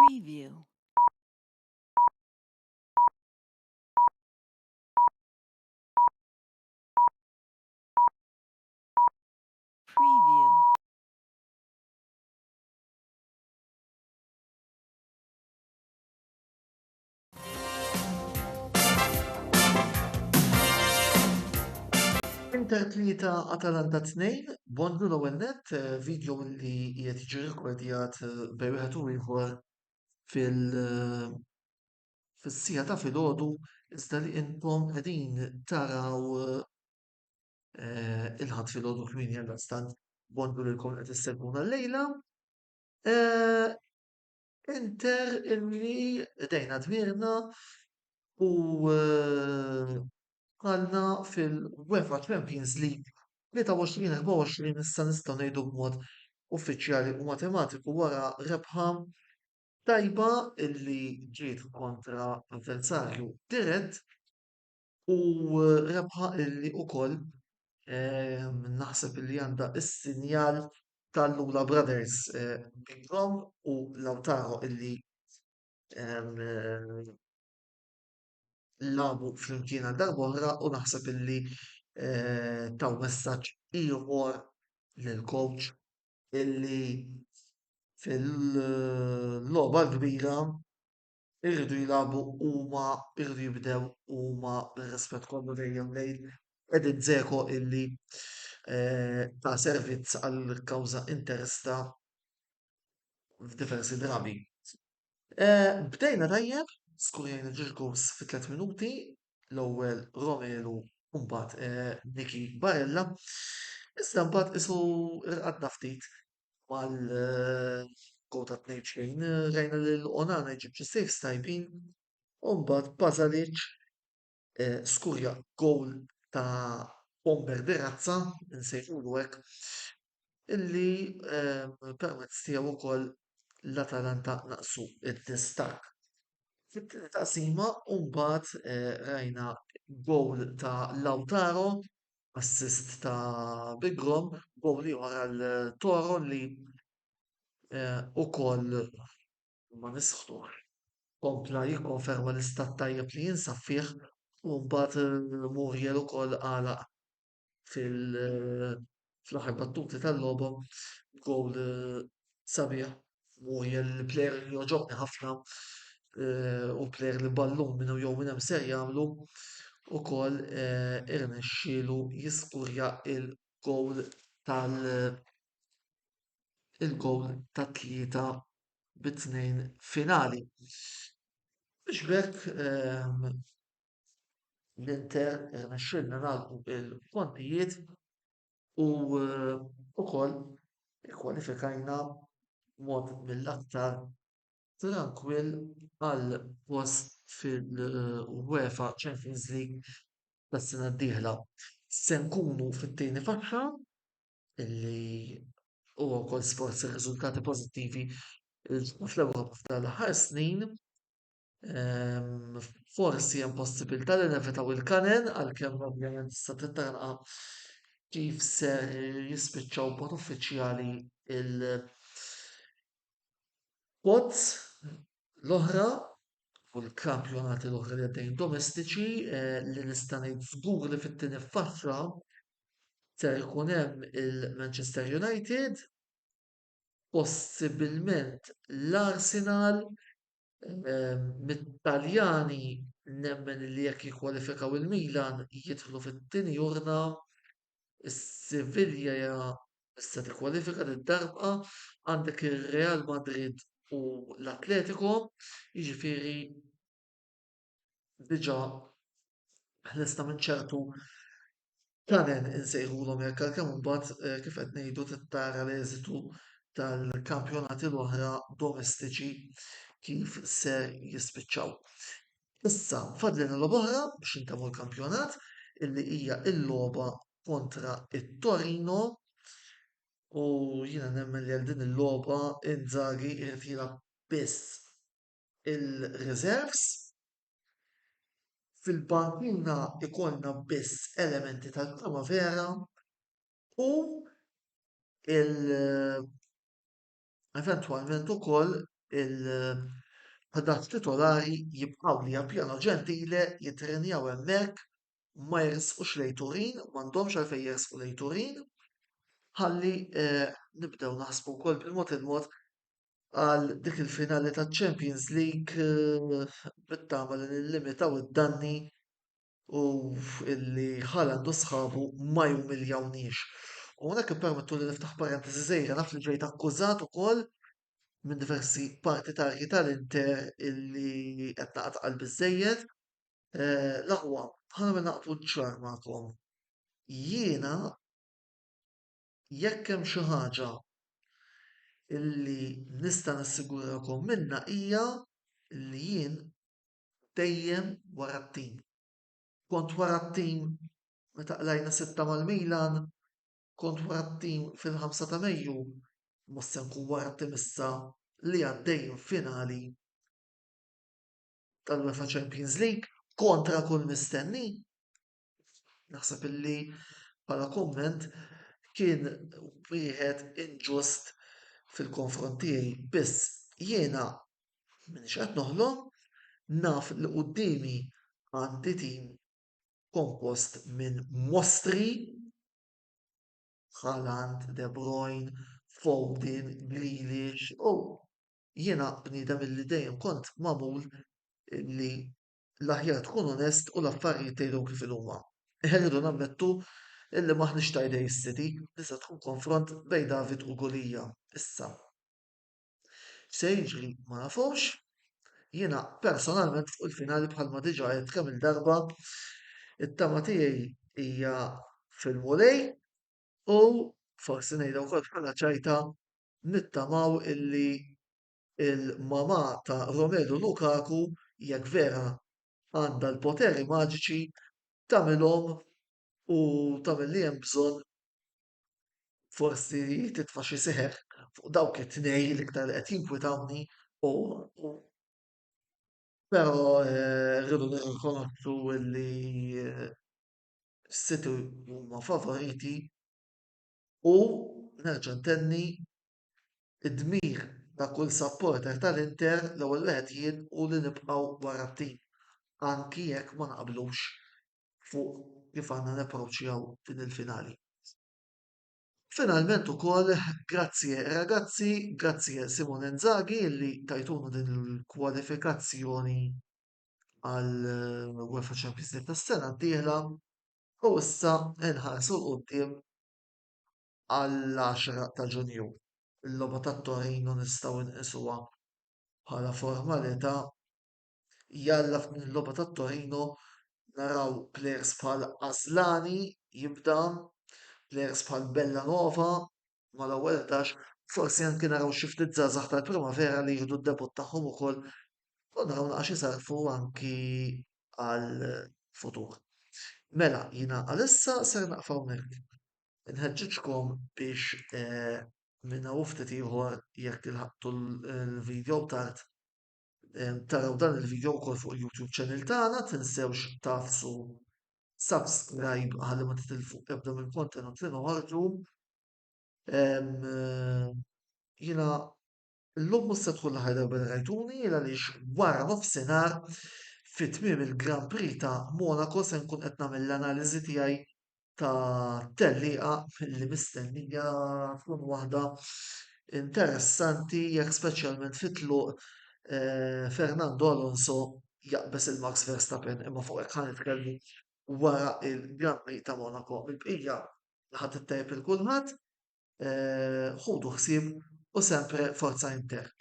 Preview. Preview. Inter 3 Atalanta 2 bondu l-ewwel nett video li qiegħed jiġi rrekordjat bejn wieħed u ieħor fil- eh, fis-sija ta' filgħodu iżda li intom qegħdin taraw il-ħadd filgħodu kmieni għaldaqstant bondu lilkom qed issegwuna llejla. Eh, Inter illi dejna dmirna u għandna fil-UEFA Champions League 23-24 issa nistgħu ngħidu b'mod uffiċjali u matematiku wara rebħa tajba illi ġiet kontra avversarju dirett u rebħa illi wkoll naħseb illi għandha s-sinjal tal-Lula Brothers Bigrom u Lautaro illi ehm, labu flimkien għal darb'oħra u naħseb illi taw messaġġ ieħor lill-coach illi fil-logħba l-kbira irridu jilagħbu huma irridu jibdew huma bir-rispett kollu dejjem lejn Edin Dzeko illi ta' servizz għall-kawża interesta f'diversi drabi. Bdejna tajjeb, skurjajna ġirkus fi 3 minuti, l-ewwel Romelu u mbagħad Niki Barella. Issa mbagħad isu irqadna ftit mal-kota 2-2 rajna lil Onana jġib xi saves tajbin u mbagħad Pasalic skurja gowl ta' bomber di razza nsejħulu hekk illi permezz tiegħu wkoll l-Atalanta naqsu id-distak. Fit-tieni taqsima u mbagħad rajna gowl ta' Lautaro, assist ta' Bigrom, gowl ieħor għal Toro li ukoll ma nisħtux. Kompla jikkonferma l-istat tajjeb li jinsab fih u mbagħad Muriel ukoll għalaq fl-aħħar battuti tal-logħba gowl sabiħ Muriel plejer li joġobni ħafna u plejer li ballum minnu jew minn hemm ser jagħmlu ukoll irnexxielu jiskurja il-gowl tat-tlieta bit-tnejn finali. Biex b'hekk l-Inter irnexxielna nagħlqu il-pontijiet u ukoll ikkwalifikajna b'mod mill-aktar tranquill għal post fil-UEFA Champions League tas-sena d-dieħla. Se nkunu fit-tieni faxxa illi huwa wkoll sforzi riżultati pożittivi fl-Ewropa fl-aħħar snin. Forsi hemm possibilità li nevitaw il-Kanen għalkemm ovvjament tista' tittarqa kif ser jispiċċaw b'mod uffiċjali il-pods l-oħra u l-kampjonati l-oħra li għaddejjin domestiċi li nista' ngħid żgur li fit-tieni faxxa ser ikun hemm il-Manchester United, possibilment l-Arsenal, mit-Taljani nemmen li jekk jikkwalifikaw il-Milan jidħlu fit-tieni jurna, is-Sevilla issa tikkwalifika lid-darba, għandek ir-Real Madrid u l-Atletico, jiġifieri diġà ħlesna minn ċertu Kanen insejħulhom hekk għalkemm imbagħad kif qed ngħidu tittara l-eżitu tal-kampjonati l-oħra domestiċi kif ser jispiċċaw. Issa fadlina logħba oħra biex intemmu l-kampjonat illi hija l-logħba kontra it-Torino u jiena nemmen li għal din il-logħba Inzaghi irid jilgħab biss il-reserves fil-bankina ikollna biss elementi tal-primavera u eventwalment ukoll il-ħadat titolari jibqaw li Pjano Ġentile jitrenjaw hemmhekk ma jersqux lejn Turin, m'għandhomx għalfejn jersqu lejn Turin, ħalli nibdew naħsbu wkoll bil-mod il-mod għal dik il-finali taċ-Champions League bit-tama li nillimitaw id-danni u illi Haaland u sħabu ma jumiljawniex. U hawnhekk ippermettu li niftaħ parentesi żgħira naf li ġejt akkużat ukoll minn diversi partitarji tal-Inter illi qed naqtqal biżżejjed. L-aqwa, ħanamel naqblu ċar magħkom. Jiena jekk hemm xi ħaġa illi nista' nassigurakom minnha hija li jien dejjem wara t-tim. Kont wara t-tim meta qlajna 6 mal-Milan, kont wara t-tim fil-5 ta' Mejju, mhux se nkun wara t-tim issa li għaddej finali tal-UEFA Champions League kontra kull mistenni. Naħseb illi bħala kumment kien wieħed inġust fil-konfront tiegħi, biss jiena minix qed noħlom naf li qudiemi għandi tim kompost minn mostri Haaland, De Bruyne, Foden, Grealish u jiena bniedem illi dejjem kont magħmul li l-aħjar tkun onest u l-affarijiet tgħidhom kif huma. Irridu nammettu illi maħniex ta' idej City, issa tkun konfront bejn David u Golija. Issa, se jiġri ma nafux, jiena personalment fuq il-finali bħalma diġà qed kemm il-darba it-tama tiegħi hija fil-volej u forsi ngħidha wkoll bħala ċajta nittamaw illi il-mama ta' Romelu Lukaku jekk vera għandha l-poteri maġiċi tagħmilhom u tagħmel li hemm bżonn forsi titfa' xi seħer fuq dawk it-tnejn l-iktar li qed jinkwetawni u però rridu nirrikonoxxu li s-City huma favoriti u nerġa' ntenni id-dmir ta' kull supporter tal-Inter l-ewwel wieħed jien u li nibqgħu wara t-tim anki jekk ma naqblux fuq kif għandna napproċċjaw din il-finali. Finalment ukoll grazzi ragazzi, grazzi Simone Inzaghi li tajtuna din il-kwalifikazzjoni għal UEFA Champions League tas-sena d-dieħla u issa inħarsu l-qudiem għall-10 ta' Ġunju. Il-logħba tat-Torino nistgħu nqisuha bħala formalità jalla f'din il-logħba tat-Torino naraw plejers bħal Asllani jibda, plejers bħal Bellanova mal-ewwel 11, forsi anke naraw xi ftit żgħażagħ tal-Primavera li jieħdu d-debut tagħhom ukoll u naraw naqas isarfu anki għall-futur. Mela, jiena għalissa ser naqfa hawnhekk. Inħeġġeġkom biex minn hawn ftit ieħor jekk ilħaqtu l-video tard taraw dan il-video wkoll fuq il-YouTube channel tagħna, tinsewx tafsu subscribe ħalli ma titilfu ebda mill-kontenut li noħorġu. Jiena l-lum mhux se tkun l-aħħar darba li rajtuni għaliex wara nofsinhar fit-tmiem il-Grand Prix ta' Monaco se nkun qed nagħmel l-analiżi tiegħi ta' tellieqa li mistennija tkun waħda interessanti jekk speċjalment fit-tluq Fernando Alonso jaqbes il-Max Verstappen imma fuq hekk ħanitkellmu wara il-Grand Prix ta' Monaco. Il-bqija ħadd ittajjeb il kulħadd ħudu ħsieb u sempre Forza Inter.